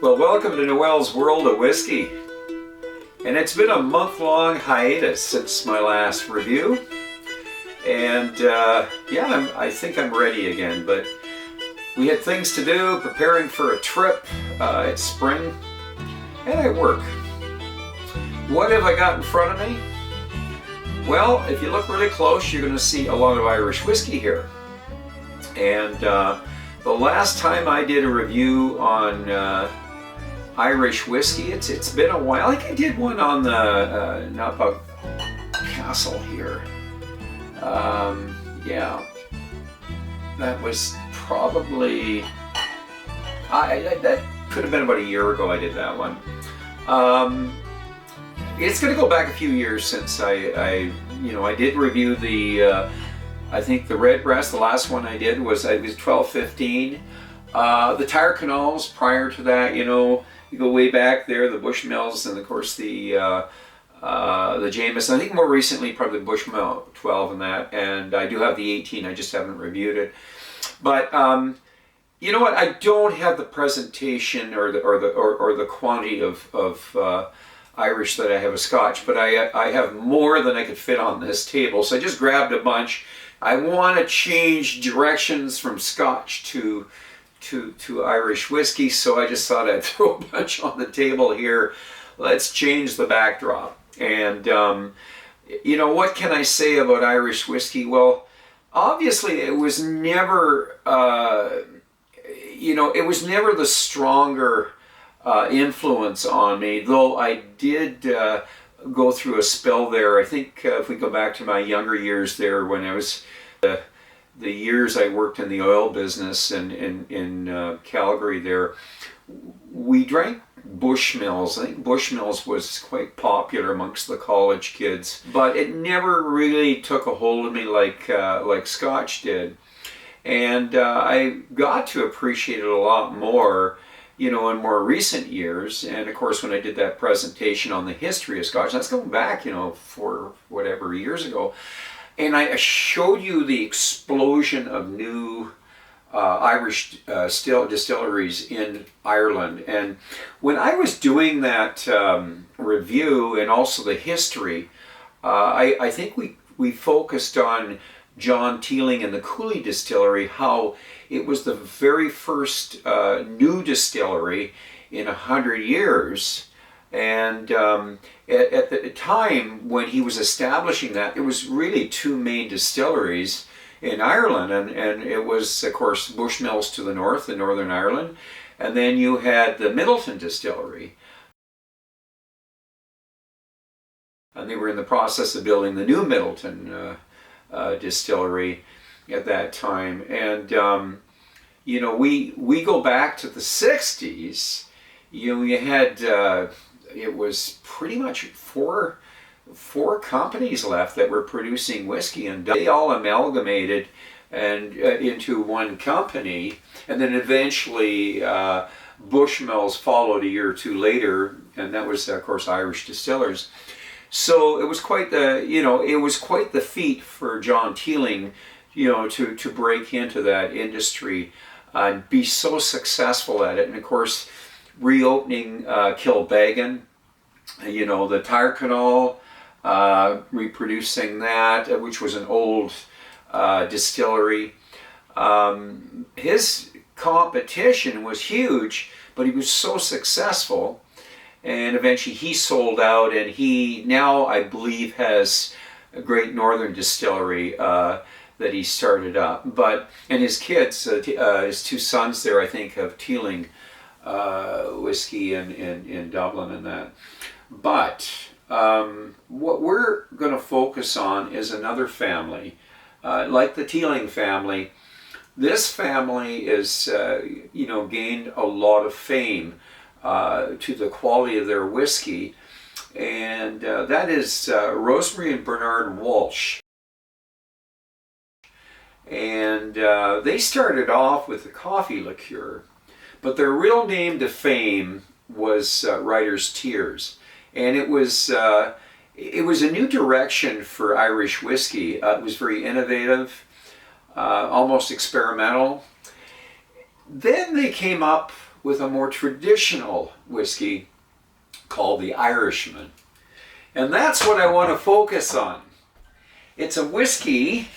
Well, welcome to Noel's World of Whiskey. And it's been a month-long hiatus since my last review. And yeah, I think I'm ready again, but we had things to do, preparing for a trip. It's spring, and I work. What have I got in front of me? Well, if you look really close, you're going to see a lot of Irish whiskey here. And the last time I did a review on Irish whiskey, it's been a while. I think I did one on the Napa Castle here. Yeah, that was probably, that could have been about a year ago I did that one. It's going to go back a few years since I did review the, I think the Red Breast. The last one I did was 12-15. The Tire Canals prior to that, you go way back there, the Bushmills, and of course the Jameson. I think more recently probably the Bushmill 12 and that, and I do have the 18. I just haven't reviewed it. But you know what? I don't have the presentation or the quantity of Irish that I have a Scotch, but I have more than I could fit on this table. So I just grabbed a bunch. I want to change directions from Scotch to Irish whiskey, so I just thought I'd throw a bunch on the table here. Let's change the backdrop. And what can I say about Irish whiskey? Well, obviously it was never it was never the stronger influence on me, though I did go through a spell there. I think if we go back to my younger years there, when I was the years I worked in the oil business in Calgary there, we drank Bushmills. I think Bushmills was quite popular amongst the college kids, but it never really took a hold of me like Scotch did. And I got to appreciate it a lot more, in more recent years. And of course, when I did that presentation on the history of Scotch, that's going back, for whatever years ago. And I showed you the explosion of new Irish distilleries in Ireland. And when I was doing that review and also the history, I think we focused on John Teeling and the Cooley Distillery, how it was the very first new distillery in 100 years. And at the time when he was establishing that, there was really two main distilleries in Ireland, and it was, of course, Bushmills to the north in Northern Ireland, and then you had the Midleton Distillery. And they were in the process of building the new Midleton distillery at that time. And we go back to the 60s. You had it was pretty much four companies left that were producing whiskey, and they all amalgamated and into one company. And then eventually Bushmills followed a year or two later, and that was, of course, Irish Distillers. So it was quite the feat for John Teeling, to break into that industry and be so successful at it. And of course, reopening Kilbeggan, the Tire Canal, reproducing that, which was an old distillery. His competition was huge, but he was so successful. And eventually he sold out, and he now, I believe, has a Great Northern Distillery that he started up. And his kids, his two sons there, I think, have Teeling whiskey in Dublin and that. But what we're going to focus on is another family, like the Teeling family. This family is, gained a lot of fame to the quality of their whiskey, and that is Rosemary and Bernard Walsh. And they started off with the coffee liqueur, but their real name to fame was Writer's Tears, and it was a new direction for Irish whiskey. It was very innovative, almost experimental. Then they came up with a more traditional whiskey called the Irishman. And that's what I want to focus on. It's a whiskey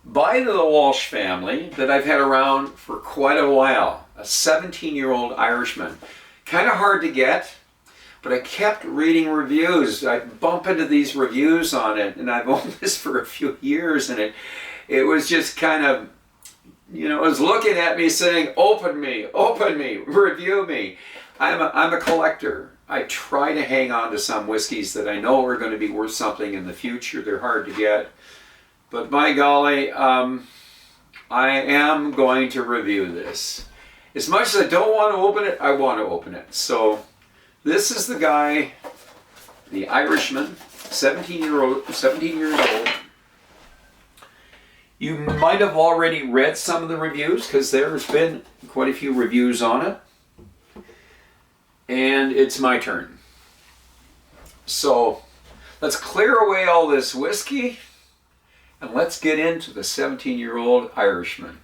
by the Walsh family that I've had around for quite a while. A 17-year-old Irishman. Kind of hard to get, but I kept reading reviews. I bump into these reviews on it, and I've owned this for a few years, and it was just kind of, you know, it was looking at me saying, open me, review me. I'm a collector. I try to hang on to some whiskeys that I know are going to be worth something in the future. They're hard to get. But by golly, I am going to review this. As much as I don't want to open it, I want to open it. So this is the guy, the Irishman, 17 years old. You might have already read some of the reviews because there's been quite a few reviews on it. And it's my turn. So let's clear away all this whiskey and let's get into the 17-year-old Irishman.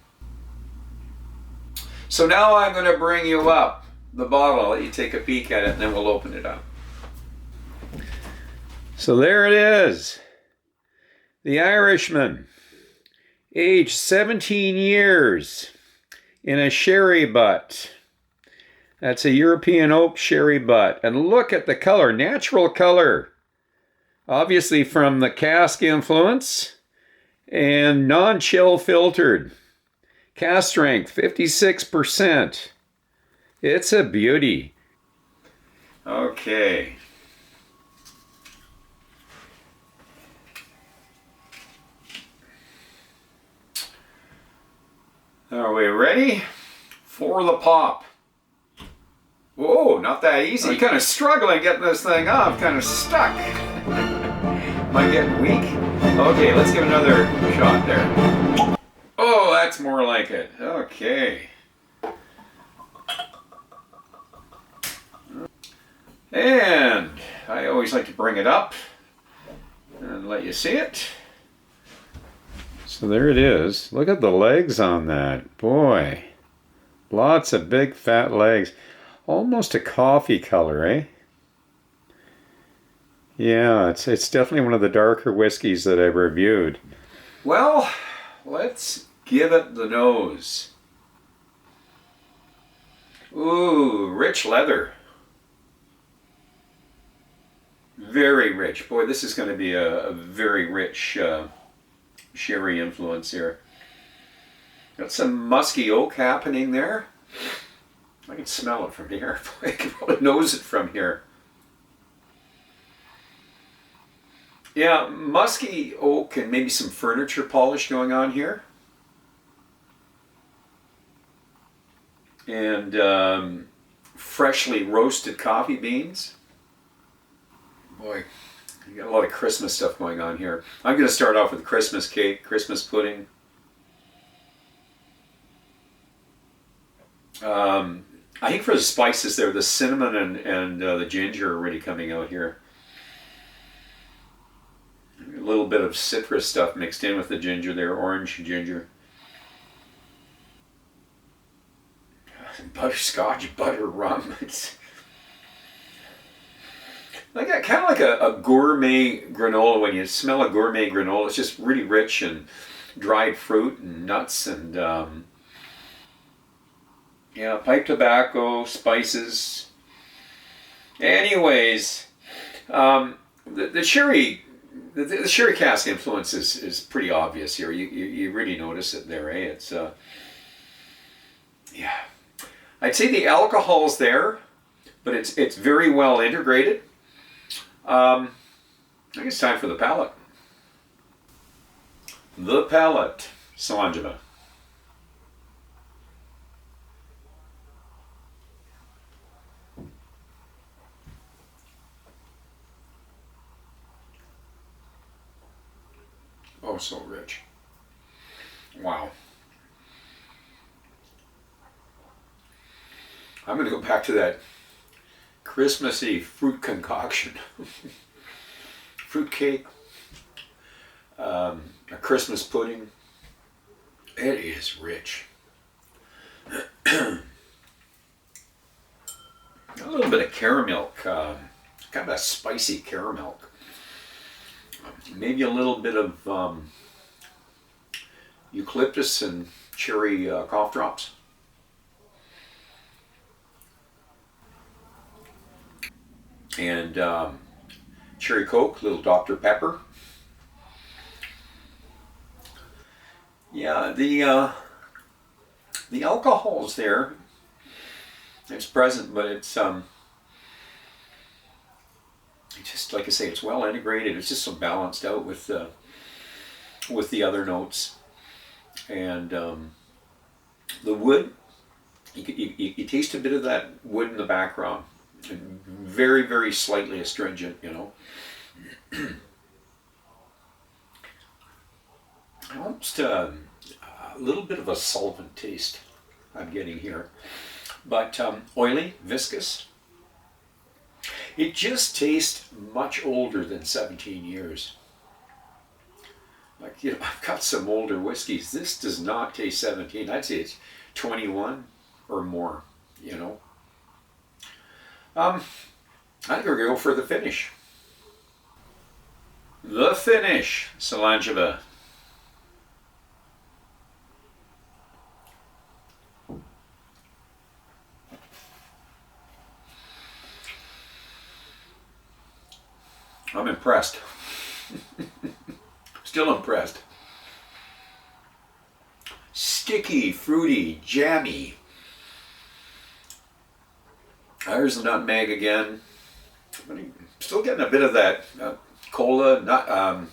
So now I'm going to bring you up the bottle. I'll let you take a peek at it and then we'll open it up. So there it is. The Irishman. Aged 17 years in a sherry butt. That's a European oak sherry butt. And look at the color, natural color. Obviously from the cask influence and non-chill filtered. Cask strength, 56%. It's a beauty. Okay. Are we ready for the pop? Whoa, not that easy. I'm kind of struggling getting this thing off, kind of stuck. Am I getting weak? Okay, let's give another shot there. Oh, that's more like it. Okay. And I always like to bring it up and let you see it. So there it is. Look at the legs on that. Boy, lots of big fat legs. Almost a coffee color, eh? Yeah, it's definitely one of the darker whiskeys that I've reviewed. Well, let's give it the nose. Ooh, rich leather. Very rich. Boy, this is going to be a very rich sherry influence here. Got some musky oak happening there. I can smell it from here. I can probably nose it from here. Yeah, musky oak and maybe some furniture polish going on here. And freshly roasted coffee beans. Boy, you got a lot of Christmas stuff going on here. I'm going to start off with Christmas cake, Christmas pudding. I think for the spices there, the cinnamon and the ginger are really coming out here. A little bit of citrus stuff mixed in with the ginger there, orange ginger. Butterscotch, butter rum. It's like kind of like a gourmet granola. When you smell a gourmet granola, it's just really rich and dried fruit and nuts and yeah, pipe tobacco, spices. Anyways, the sherry cask influence is pretty obvious here. You really notice it there, eh? It's yeah. I'd say the alcohol's there, but it's very well integrated. I think it's time for the palate. The palate, Salangima. Oh, so rich. Wow. I'm going to go back to that Christmassy fruit concoction. Fruit cake, a Christmas pudding. It is rich. caramel, kind of a spicy caramel. Maybe a little bit of eucalyptus and cherry cough drops. And cherry Coke, little Dr. Pepper. Yeah, the alcohol's there. It's present, but it's just like I say, it's well integrated. It's just so balanced out with the other notes, and the wood. You taste a bit of that wood in the background. Very, very slightly astringent, you know. Almost a little bit of a solvent taste I'm getting here, but oily, viscous. It just tastes much older than 17 years. Like, you know, I've got some older whiskeys. This does not taste 17. I'd say it's 21 or more, you know. I think we're going to go for the finish. The finish, Salangeva. I'm impressed. Still impressed. Sticky, fruity, jammy. There's the nutmeg again. Still getting a bit of that cola,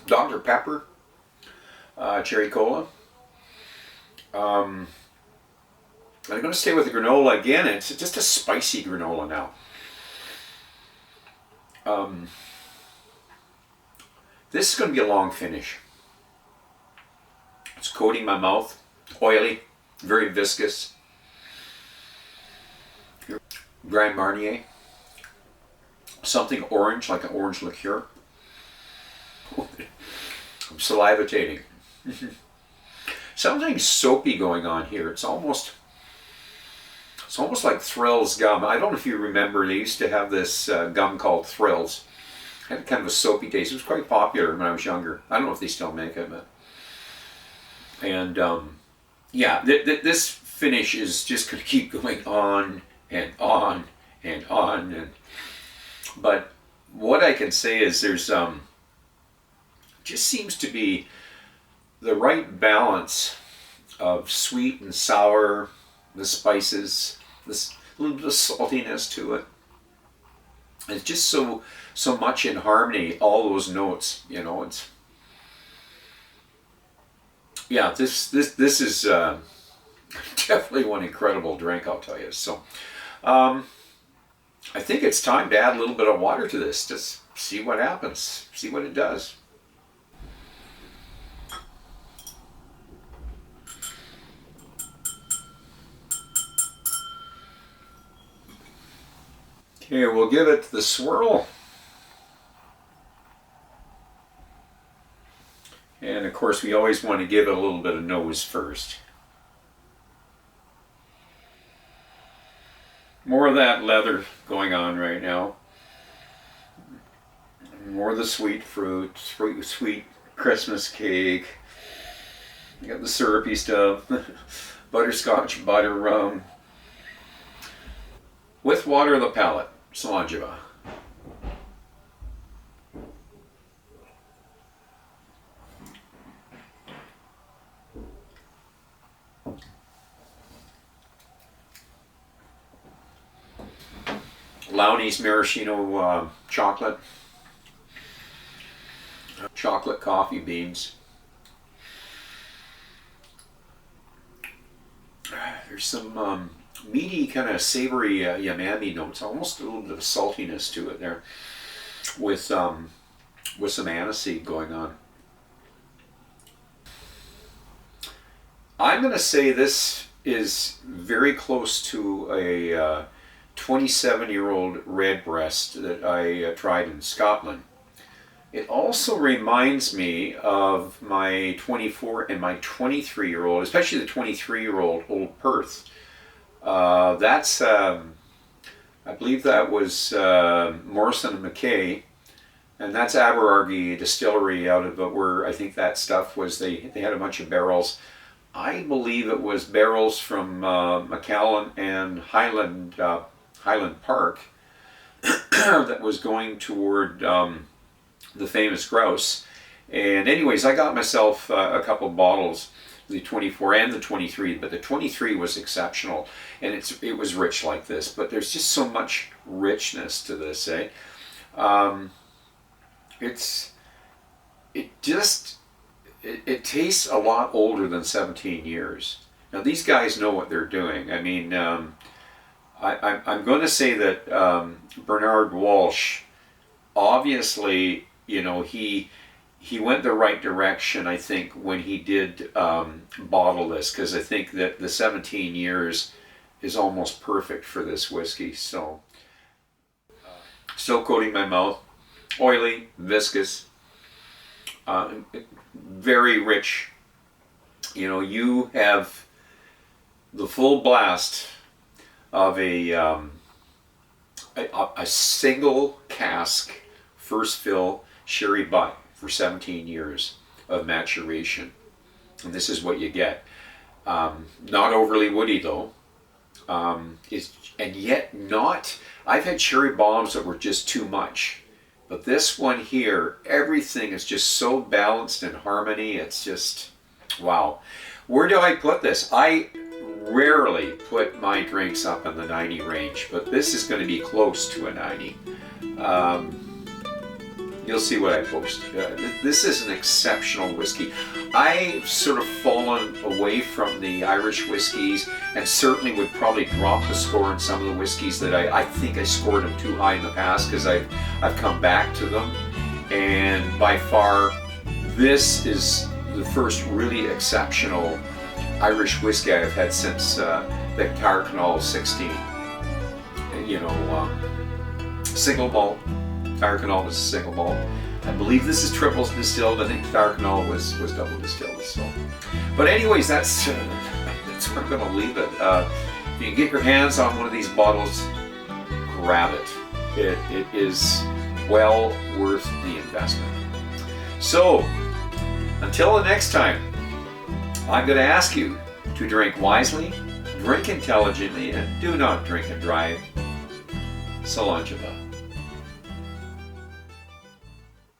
Dr. Pepper, cherry cola. I'm going to stay with the granola again. It's just a spicy granola now. This is going to be a long finish. It's coating my mouth, oily, very viscous. Grand Marnier, something orange, like an orange liqueur. I'm salivating. Something soapy going on here. It's almost like Thrills gum. I don't know if you remember, they used to have this gum called Thrills. It had kind of a soapy taste. It was quite popular when I was younger. I don't know if they still make it, but. And yeah, this finish is just going to keep going on and on and on. But what I can say is there's just seems to be the right balance of sweet and sour, the spices, this little bit of saltiness to it. It's just so much in harmony, all those notes, you know. It's yeah, this is definitely one incredible drink, I'll tell you. So I think it's time to add a little bit of water to this, just see what happens, see what it does. Okay, we'll give it the swirl. And of course, we always want to give it a little bit of nose first. More of that leather going on right now. More of the sweet fruit, sweet Christmas cake. You got the syrupy stuff, butterscotch, butter, rum. With water of the palate, Salangeva. Lowney's maraschino chocolate coffee beans. There's some meaty, kind of savory umami notes, almost a little bit of saltiness to it there, with some aniseed going on. I'm going to say this is very close to a 27-year-old redbreast that I tried in Scotland. It also reminds me of my 24 and my 23-year-old, especially the 23-year-old Old Perth. That's a I believe that was Morrison and McKay, and that's Aberargie Distillery out of where I think that stuff was. They had a bunch of barrels. I believe it was barrels from McAllen and Highland Park that was going toward the famous grouse. And anyways, I got myself a couple bottles, the 24 and the 23, but the 23 was exceptional, and it was rich like this, but there's just so much richness to this, eh? It tastes a lot older than 17 years. Now these guys know what they're doing. I mean, I'm going to say that Bernard Walsh, obviously, you know, he went the right direction, I think, when he did bottle this, because I think that the 17 years is almost perfect for this whiskey. So, still coating my mouth, oily, viscous, very rich. You know, you have the full blast of a single cask, first fill sherry butt for 17 years of maturation, and this is what you get. Not overly woody though, and yet not. I've had cherry bombs that were just too much, but this one here, everything is just so balanced in harmony. It's just wow. Where do I put this? I rarely put my drinks up in the 90 range, but this is going to be close to a 90. You'll see what I post. This is an exceptional whiskey. I've sort of fallen away from the Irish whiskeys, and certainly would probably drop the score on some of the whiskeys that I think I scored them too high in the past, because I've come back to them. And by far, this is the first really exceptional Irish whiskey I've had since the Tyrconnell 16. You know, single malt. Tyrconnell was a single malt. I believe this is triple distilled. I think Tyrconnell was double distilled. So, but anyways, that's where I'm going to leave it. If you can get your hands on one of these bottles, grab it. It is well worth the investment. So, until the next time, I'm going to ask you to drink wisely, drink intelligently, and do not drink and drive. So long, Java.